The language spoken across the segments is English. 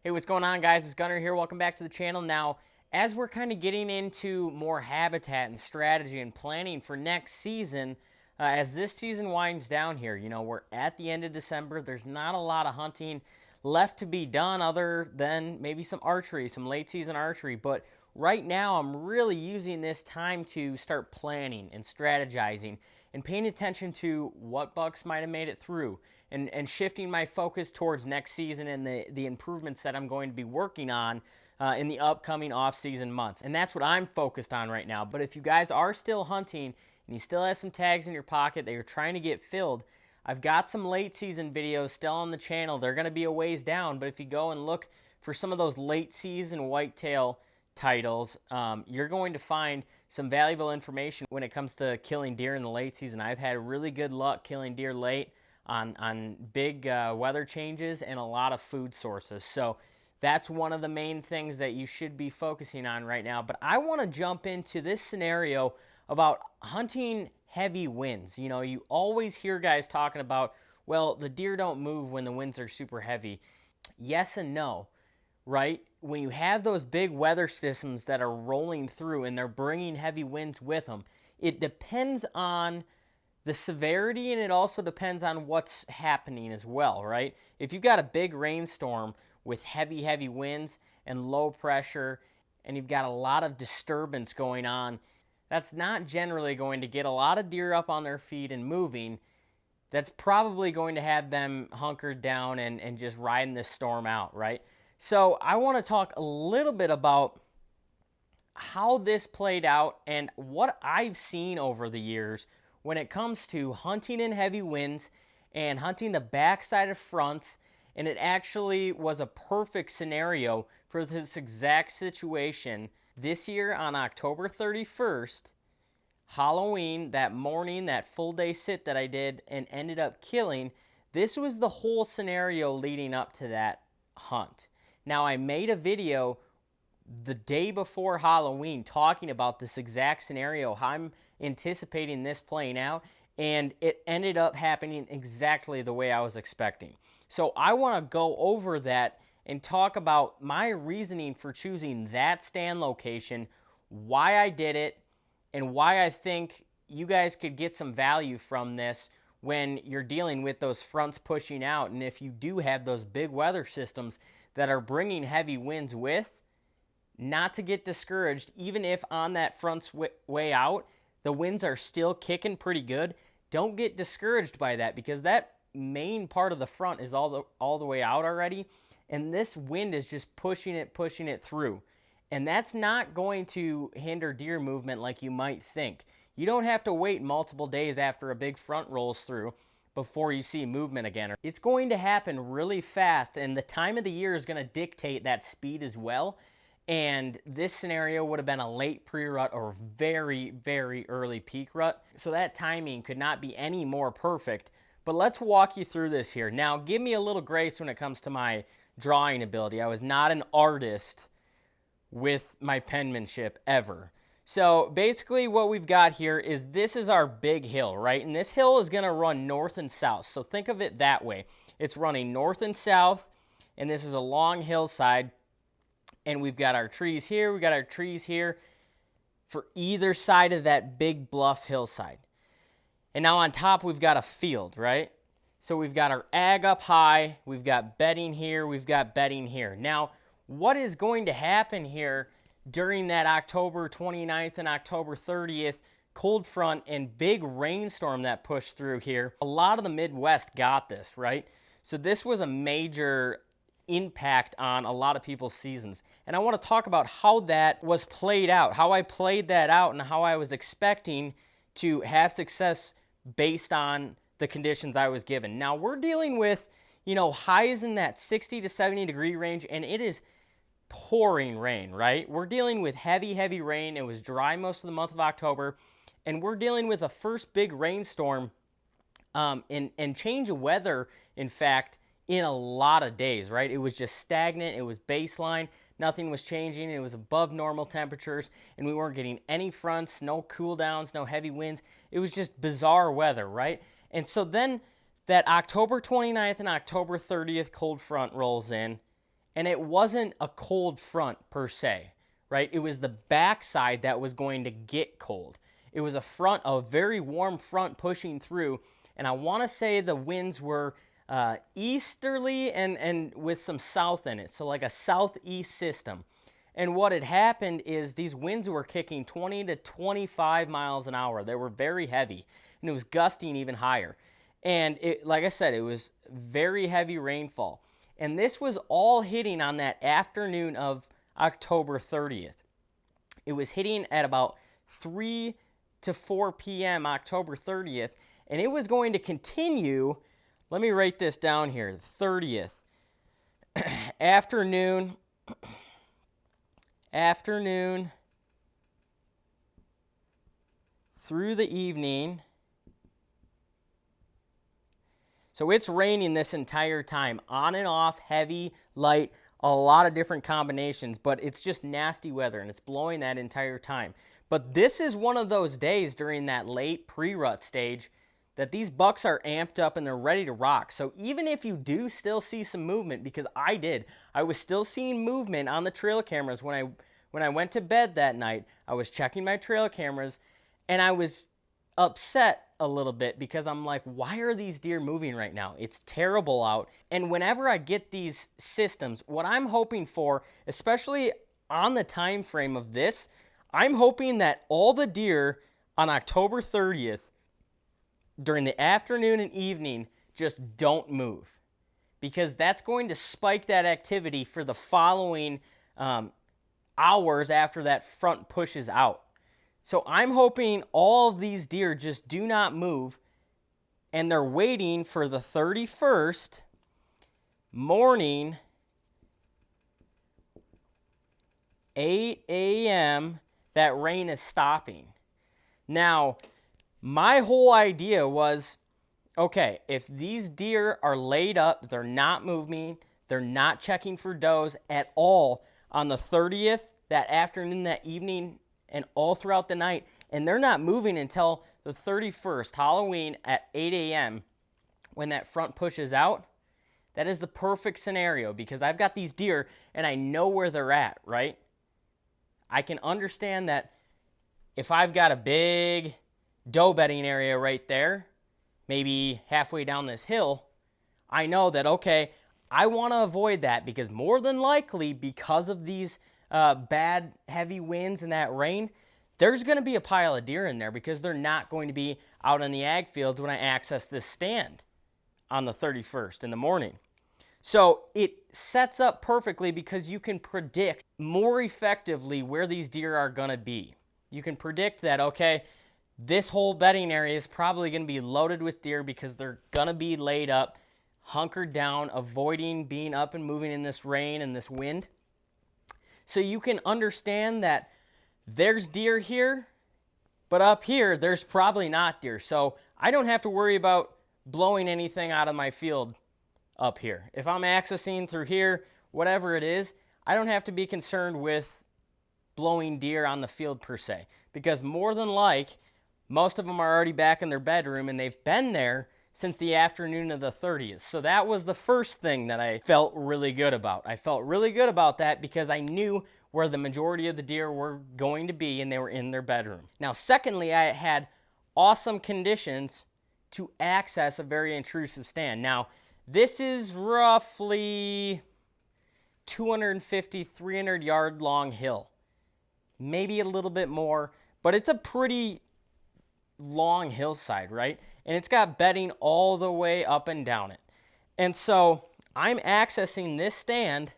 Hey, what's going on, guys? It's Gunnar here. Welcome back to the channel. Now, as we're kind of getting into more habitat and strategy and planning for next season, as this season winds down here, we're at the end of December. There's not a lot of hunting left to be done other than maybe some archery, some late season archery. But right now, I'm really using this time to start planning and strategizing and paying attention to what bucks might have made it through, and shifting my focus towards next season and the improvements that I'm going to be working on in the upcoming off-season months. And that's what I'm focused on right now. But if you guys are still hunting and you still have some tags in your pocket that you're trying to get filled, I've got some late season videos still on the channel. They're going to be a ways down, but if you go and look for some of those late season whitetail titles, you're going to find some valuable information when it comes to killing deer in the late season. I've had really good luck killing deer late on big weather changes and a lot of food sources. So that's one of the main things that you should be focusing on right now. But I want to jump into this scenario about hunting heavy winds. You always hear guys talking about, well, the deer don't move when the winds are super heavy. Yes and no, right? When you have those big weather systems that are rolling through and they're bringing heavy winds with them, it depends on the severity, and it also depends on what's happening as well, right? If you've got a big rainstorm with heavy winds and low pressure, and you've got a lot of disturbance going on, that's not generally going to get a lot of deer up on their feet and moving. That's probably going to have them hunkered down and just riding this storm out, right? So I want to talk a little bit about how this played out and what I've seen over the years when it comes to hunting in heavy winds and hunting the backside of fronts. And it actually was a perfect scenario for this exact situation this year on October 31st, Halloween, that morning, that full day sit that I did and ended up killing. This was the whole scenario leading up to that hunt. Now, I made a video the day before Halloween talking about this exact scenario, how I'm anticipating this playing out, and it ended up happening exactly the way I was expecting. So I want to go over that and talk about my reasoning for choosing that stand location, why I did it, and why I think you guys could get some value from this when you're dealing with those fronts pushing out. And if you do have those big weather systems that are bringing heavy winds with, not to get discouraged, even if on that front's way out, the winds are still kicking pretty good. Don't get discouraged by that, because that main part of the front is all the way out already, and this wind is just pushing it through. And that's not going to hinder deer movement like you might think. You don't have to wait multiple days after a big front rolls through before you see movement again. It's going to happen really fast, and the time of the year is going to dictate that speed as well. And this scenario would have been a late pre-rut or very early peak rut. So that timing could not be any more perfect. But let's walk you through this here. Now, give me a little grace when it comes to my drawing ability. I was not an artist with my penmanship ever. So basically what we've got here is, this is our big hill, right? And this hill is going to run north and south. So think of it that way. It's running north and south, and this is a long hillside. And we've got our trees here, we got our trees here for either side of that big bluff hillside. And now on top, we've got a field, right? So we've got our ag up high, we've got bedding here, we've got bedding here. Now, what is going to happen here during that October 29th and October 30th cold front and big rainstorm that pushed through here? A lot of the Midwest got this, right? So this was a major impact on a lot of people's seasons. And I want to talk about how that was played out, how I played that out, and how I was expecting to have success based on the conditions I was given. Now, we're dealing with, highs in that 60 to 70 degree range, and it is pouring rain, right? We're dealing with heavy rain. It was dry most of the month of October, and we're dealing with a first big rainstorm and change of weather, in fact, in a lot of days, right? It was just stagnant. It was baseline. Nothing was changing. It was above normal temperatures, and we weren't getting any fronts, no cool downs, no heavy winds. It was just bizarre weather, right? And so then that October 29th and October 30th cold front rolls in, and it wasn't a cold front per se, right? It was the backside that was going to get cold. It was a very warm front pushing through, and I want to say the winds were easterly and with some south in it, so like a southeast system. And what had happened is these winds were kicking 20 to 25 miles an hour. They were very heavy, and it was gusting even higher. And like I said, it was very heavy rainfall. And this was all hitting on that afternoon of October 30th. It was hitting at about 3 to 4 p.m. October 30th, and it was going to continue. Let me write this down here. 30th. Afternoon through the evening. So it's raining this entire time, on and off, heavy, light, a lot of different combinations, but it's just nasty weather, and it's blowing that entire time. But this is one of those days during that late pre-rut stage that these bucks are amped up and they're ready to rock. So even if you do still see some movement, because I was still seeing movement on the trail cameras when I went to bed that night. I was checking my trail cameras, and I was upset a little bit because I'm like, why are these deer moving right now? It's terrible out. And whenever I get these systems, what I'm hoping for, especially on the time frame of this, I'm hoping that all the deer on October 30th during the afternoon and evening just don't move, because that's going to spike that activity for the following hours after that front pushes out. So I'm hoping all of these deer just do not move, and they're waiting for the 31st morning, 8 a.m., that rain is stopping. Now, my whole idea was, okay, if these deer are laid up, they're not moving, they're not checking for does at all on the 30th, that afternoon, that evening, and all throughout the night, and they're not moving until the 31st, Halloween at 8 a.m., when that front pushes out, that is the perfect scenario, because I've got these deer and I know where they're at, right? I can understand that if I've got a big doe bedding area right there, maybe halfway down this hill, I know that, okay, I want to avoid that, because more than likely, because of these bad heavy winds and that rain, there's going to be a pile of deer in there, because they're not going to be out in the ag fields when I access this stand on the 31st in the morning. So it sets up perfectly, because you can predict more effectively where these deer are going to be. You can predict that, okay, this whole bedding area is probably going to be loaded with deer, because they're going to be laid up, hunkered down, avoiding being up and moving in this rain and this wind. So you can understand that there's deer here, but up here, there's probably not deer. So I don't have to worry about blowing anything out of my field up here. If I'm accessing through here, whatever it is, I don't have to be concerned with blowing deer on the field per se, because more than like, most of them are already back in their bedroom, and they've been there since the afternoon of the 30th. So that was the first thing that I felt really good about. I felt really good about that because I knew where the majority of the deer were going to be, and they were in their bedroom. Now, secondly, I had awesome conditions to access a very intrusive stand. Now, this is roughly 250, 300 yard long hill. Maybe a little bit more, but it's a pretty long hillside, right? And it's got bedding all the way up and down it. And so I'm accessing this stand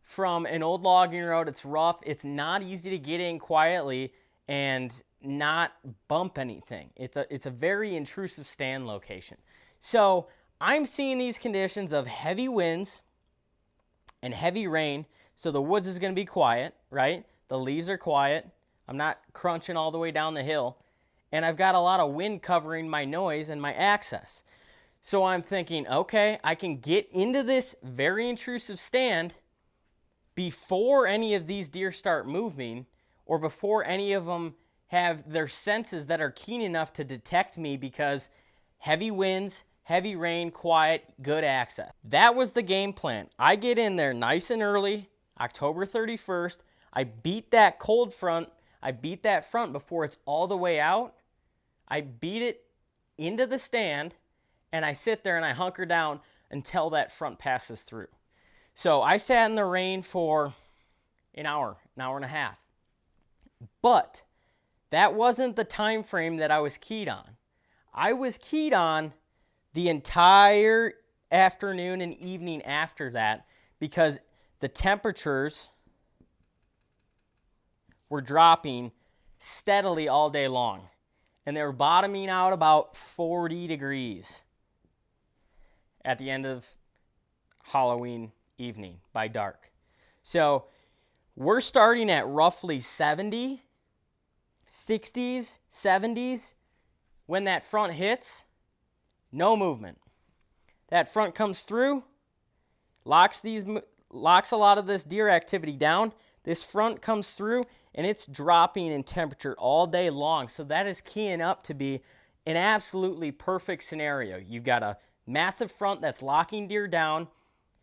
from an old logging road. It's rough. It's not easy to get in quietly and not bump anything. It's a very intrusive stand location. So I'm seeing these conditions of heavy winds and heavy rain. So the woods is going to be quiet, right? The leaves are quiet. I'm not crunching all the way down the hill. And I've got a lot of wind covering my noise and my access. So I'm thinking, okay, I can get into this very intrusive stand before any of these deer start moving, or before any of them have their senses that are keen enough to detect me, because heavy winds, heavy rain, quiet, good access. That was the game plan. I get in there nice and early, October 31st. I beat that cold front. I beat that front before it's all the way out. I beat it into the stand, and I sit there and I hunker down until that front passes through. So I sat in the rain for an hour and a half. But that wasn't the time frame that I was keyed on. I was keyed on the entire afternoon and evening after that because the temperatures were dropping steadily all day long. And they were bottoming out about 40 degrees at the end of Halloween evening by dark. So we're starting at roughly 70, 60s, 70s. When that front hits, no movement. That front comes through, locks a lot of this deer activity down. This front comes through, and it's dropping in temperature all day long. So that is keying up to be an absolutely perfect scenario. You've got a massive front that's locking deer down,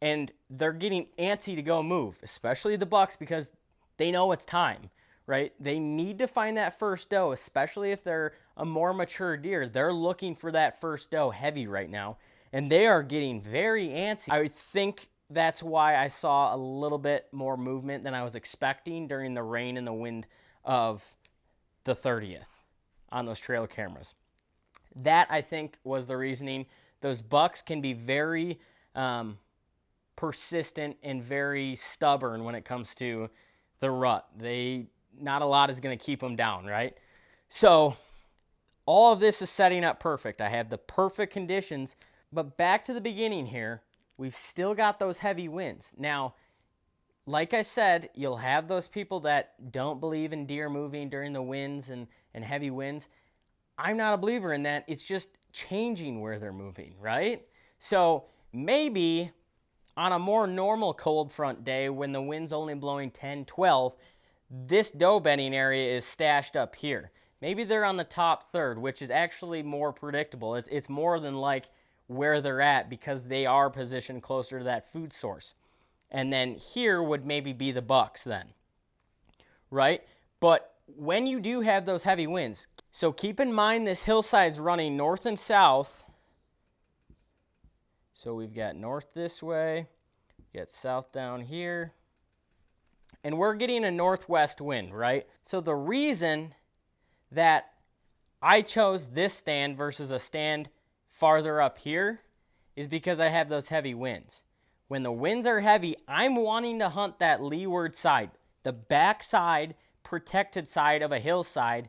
and they're getting antsy to go move, especially the bucks, because they know it's time, right? They need to find that first doe, especially if they're a more mature deer. They're looking for that first doe heavy right now, and they are getting very antsy. I think that's why I saw a little bit more movement than I was expecting during the rain and the wind of the 30th on those trail cameras. That, I think, was the reasoning. Those bucks can be very persistent and very stubborn when it comes to the rut. Not a lot is going to keep them down, right? So all of this is setting up perfect. I have the perfect conditions. But back to the beginning here, we've still got those heavy winds. Now, like I said, you'll have those people that don't believe in deer moving during the winds and heavy winds. I'm not a believer in that. It's just changing where they're moving, right? So maybe on a more normal cold front day when the wind's only blowing 10, 12, this doe bedding area is stashed up here. Maybe they're on the top third, which is actually more predictable. It's more than like where they're at because they are positioned closer to that food source. And then here would maybe be the bucks then, right? But when you do have those heavy winds, so keep in mind this hillside's running north and south. So we've got north this way, we got south down here, and we're getting a northwest wind, right? So the reason that I chose this stand versus a stand farther up here is because I have those heavy winds. When the winds are heavy, I'm wanting to hunt that leeward side, the back side, protected side of a hillside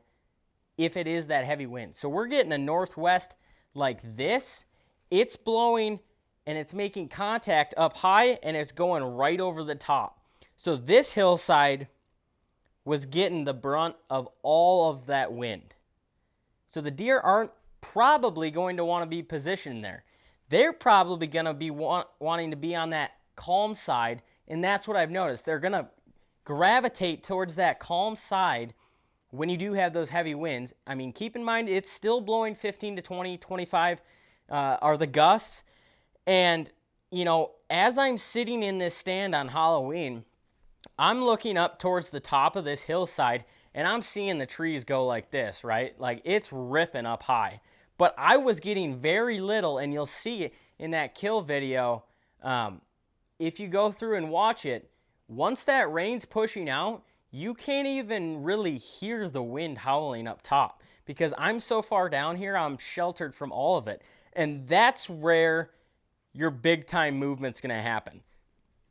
if it is that heavy wind. So we're getting a northwest like this. It's blowing and it's making contact up high and it's going right over the top. So this hillside was getting the brunt of all of that wind. So the deer aren't probably going to want to be positioned there. They're probably going to be wanting to be on that calm side, and that's what I've noticed. They're going to gravitate towards that calm side when you do have those heavy winds. I mean, keep in mind, it's still blowing 15 to 20, 25 are the gusts. And, you know, as I'm sitting in this stand on Halloween, I'm looking up towards the top of this hillside, and I'm seeing the trees go like this, right? Like, it's ripping up high. But I was getting very little, and you'll see it in that kill video. If you go through and watch it, once that rain's pushing out, you can't even really hear the wind howling up top because I'm so far down here, I'm sheltered from all of it. And that's where your big-time movement's going to happen.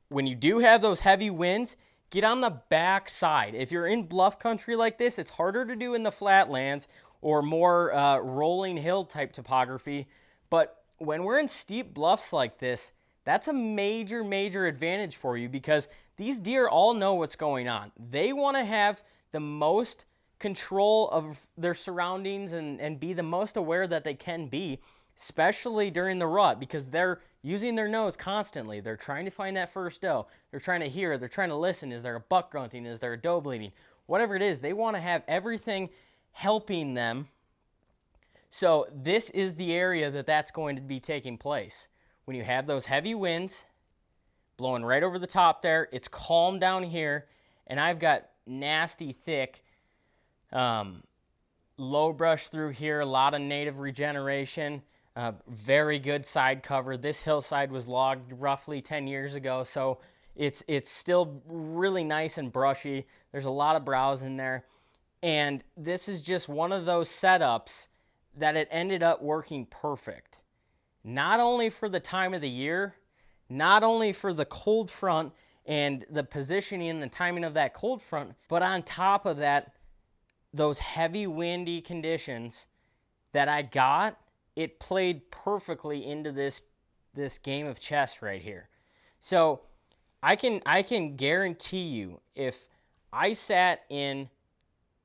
When you do have those heavy winds, get on the back side. If you're in bluff country like this, it's harder to do in the flatlands or more rolling hill type topography. But when we're in steep bluffs like this, that's a major, major advantage for you because these deer all know what's going on. They want to have the most control of their surroundings and be the most aware that they can be, especially during the rut because they're using their nose constantly. They're trying to find that first doe. They're trying to hear. They're trying to listen. Is there a buck grunting? Is there a doe bleeding? Whatever it is, they want to have everything helping them So this is the area that's going to be taking place. When you have those heavy winds blowing right over the top there, it's calm down here, and I've got nasty thick low brush through here, a lot of native regeneration, very good side cover. This hillside was logged roughly 10 years ago, so it's still really nice and brushy. There's a lot of browse in there, and this is just one of those setups that it ended up working perfect. Not only for the time of the year, not only for the cold front and the positioning and the timing of that cold front, but on top of that, those heavy windy conditions that I got, it played perfectly into this game of chess right here. So I can guarantee you, if I sat in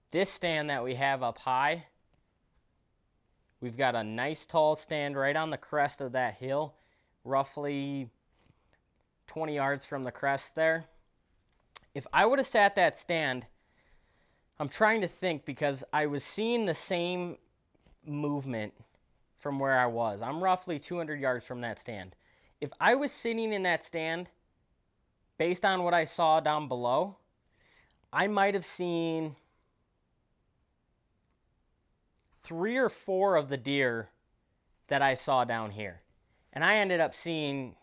this stand that we have up high, we've got a nice tall stand right on the crest of that hill, roughly 20 yards from the crest there. If I would have sat that stand, I'm trying to think, because I was seeing the same movement from where I was. I'm roughly 200 yards from that stand. If I was sitting in that stand, based on what I saw down below, I might have seen 3 or 4 of the deer that I saw down here. And I ended up seeing,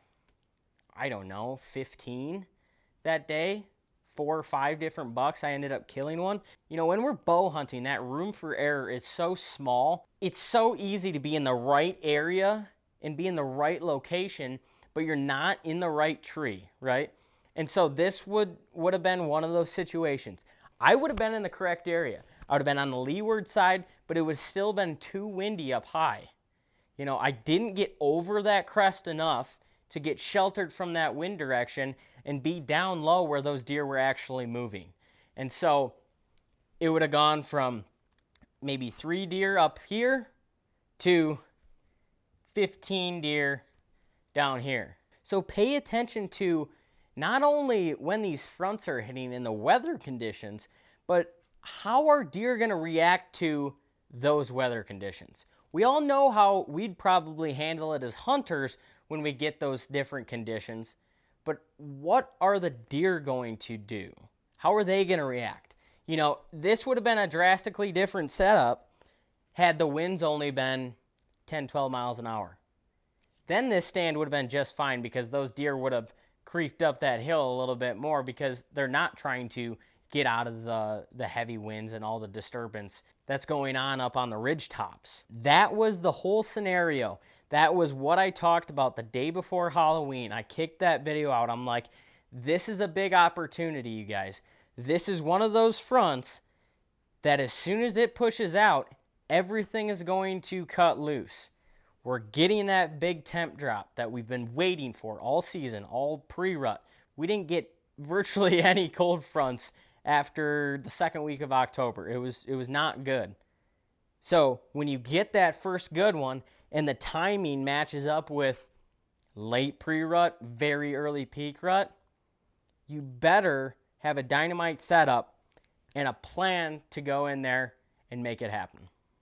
I don't know, 15 that day. 4 or 5 different bucks. I ended up killing one. You know, when we're bow hunting, that room for error is so small. It's so easy to be in the right area and be in the right location, but you're not in the right tree, right? And so this would have been one of those situations. I would have been in the correct area. I would have been on the leeward side, but it would have still been too windy up high. You know, I didn't get over that crest enough to get sheltered from that wind direction and be down low where those deer were actually moving. And so it would have gone from maybe 3 deer up here to 15 deer down here. So pay attention to not only when these fronts are hitting and the weather conditions, but how are deer going to react to those weather conditions. We all know how we'd probably handle it as hunters when we get those different conditions, but what are the deer going to do? How are they going to react? You know, this would have been a drastically different setup had the winds only been 10, 12 miles an hour. Then this stand would have been just fine because those deer would have creeped up that hill a little bit more because they're not trying to get out of the heavy winds and all the disturbance that's going on up on the ridge tops. That was the whole scenario. That was what I talked about the day before Halloween. I kicked that video out. I'm like, this is a big opportunity, you guys. This is one of those fronts that as soon as it pushes out, everything is going to cut loose. We're getting that big temp drop that we've been waiting for all season, all pre-rut. We didn't get virtually any cold fronts after the second week of October. It was not good. So when you get that first good one and the timing matches up with late pre-rut, very early peak rut, you better have a dynamite setup and a plan to go in there and make it happen.